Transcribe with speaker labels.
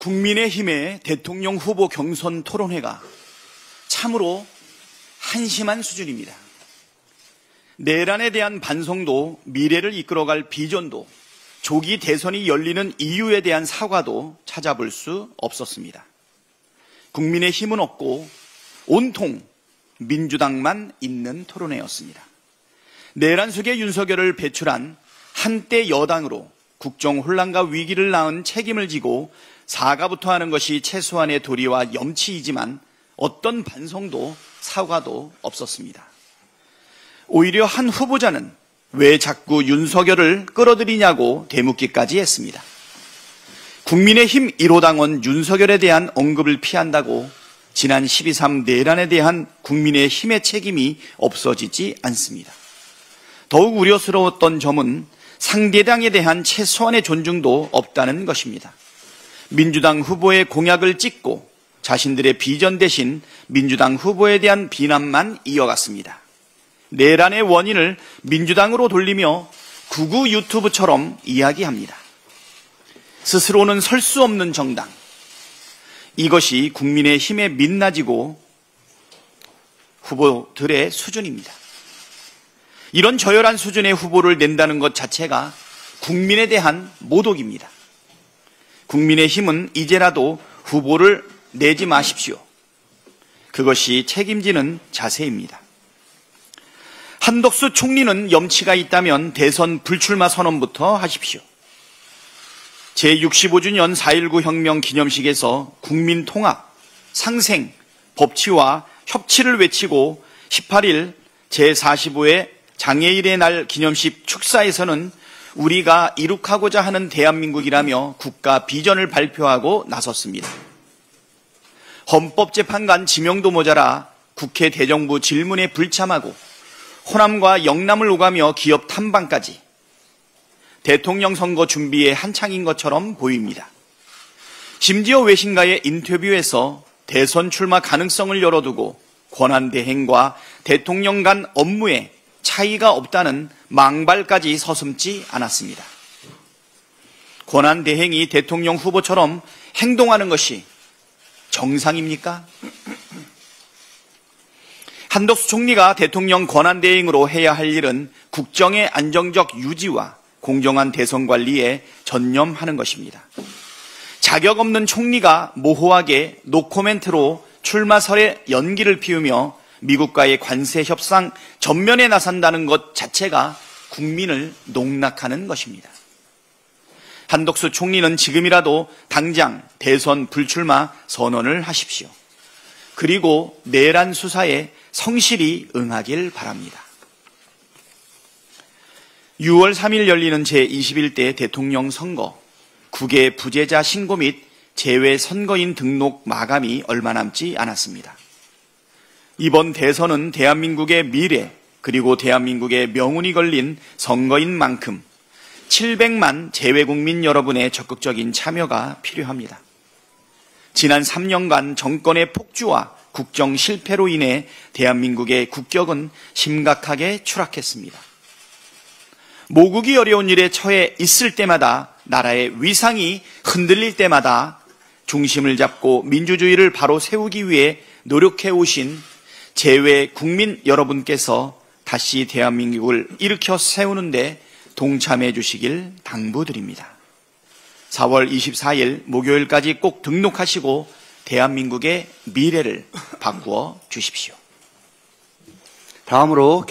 Speaker 1: 국민의힘의 대통령 후보 경선 토론회가 참으로 한심한 수준입니다. 내란에 대한 반성도, 미래를 이끌어갈 비전도, 조기 대선이 열리는 이유에 대한 사과도 찾아볼 수 없었습니다. 국민의힘은 없고 온통 민주당만 있는 토론회였습니다. 내란 속에 윤석열을 배출한 한때 여당으로 국정 혼란과 위기를 낳은 책임을 지고 사과부터 하는 것이 최소한의 도리와 염치이지만 어떤 반성도 사과도 없었습니다. 오히려 한 후보자는 왜 자꾸 윤석열을 끌어들이냐고 되묻기까지 했습니다. 국민의힘 1호 당원 윤석열에 대한 언급을 피한다고 지난 12.3 내란에 대한 국민의힘의 책임이 없어지지 않습니다. 더욱 우려스러웠던 점은 상대당에 대한 최소한의 존중도 없다는 것입니다. 민주당 후보의 공약을 찍고 자신들의 비전 대신 민주당 후보에 대한 비난만 이어갔습니다. 내란의 원인을 민주당으로 돌리며 구구 유튜브처럼 이야기합니다. 스스로는 설 수 없는 정당. 이것이 국민의힘의 민낯이고 후보들의 수준입니다. 이런 저열한 수준의 후보를 낸다는 것 자체가 국민에 대한 모독입니다. 국민의힘은 이제라도 후보를 내지 마십시오. 그것이 책임지는 자세입니다. 한덕수 총리는 염치가 있다면 대선 불출마 선언부터 하십시오. 제65주년 4.19 혁명 기념식에서 국민 통합, 상생, 법치와 협치를 외치고 18일 제45회 장애일의 날 기념식 축사에서는 우리가 이룩하고자 하는 대한민국이라며 국가 비전을 발표하고 나섰습니다. 헌법재판관 지명도 모자라 국회 대정부 질문에 불참하고 호남과 영남을 오가며 기업 탐방까지 대통령 선거 준비에 한창인 것처럼 보입니다. 심지어 외신과의 인터뷰에서 대선 출마 가능성을 열어두고 권한대행과 대통령 간 업무에 차이가 없다는 망발까지 서슴지 않았습니다. 권한대행이 대통령 후보처럼 행동하는 것이 정상입니까? 한덕수 총리가 대통령 권한대행으로 해야 할 일은 국정의 안정적 유지와 공정한 대선 관리에 전념하는 것입니다. 자격 없는 총리가 모호하게 노코멘트로 출마설의 연기를 피우며 미국과의 관세 협상 전면에 나선다는 것 자체가 국민을 농락하는 것입니다. 한덕수 총리는 지금이라도 당장 대선 불출마 선언을 하십시오. 그리고 내란 수사에 성실히 응하길 바랍니다. 6월 3일 열리는 제21대 대통령 선거, 국외 부재자 신고 및 재외 선거인 등록 마감이 얼마 남지 않았습니다. 이번 대선은 대한민국의 미래 그리고 대한민국의 명운이 걸린 선거인 만큼 700만 재외국민 여러분의 적극적인 참여가 필요합니다. 지난 3년간 정권의 폭주와 국정 실패로 인해 대한민국의 국격은 심각하게 추락했습니다. 모국이 어려운 일에 처해 있을 때마다 나라의 위상이 흔들릴 때마다 중심을 잡고 민주주의를 바로 세우기 위해 노력해 오신 재외 국민 여러분께서 다시 대한민국을 일으켜 세우는데 동참해 주시길 당부드립니다. 4월 24일 목요일까지 꼭 등록하시고 대한민국의 미래를 바꾸어 주십시오.
Speaker 2: 다음으로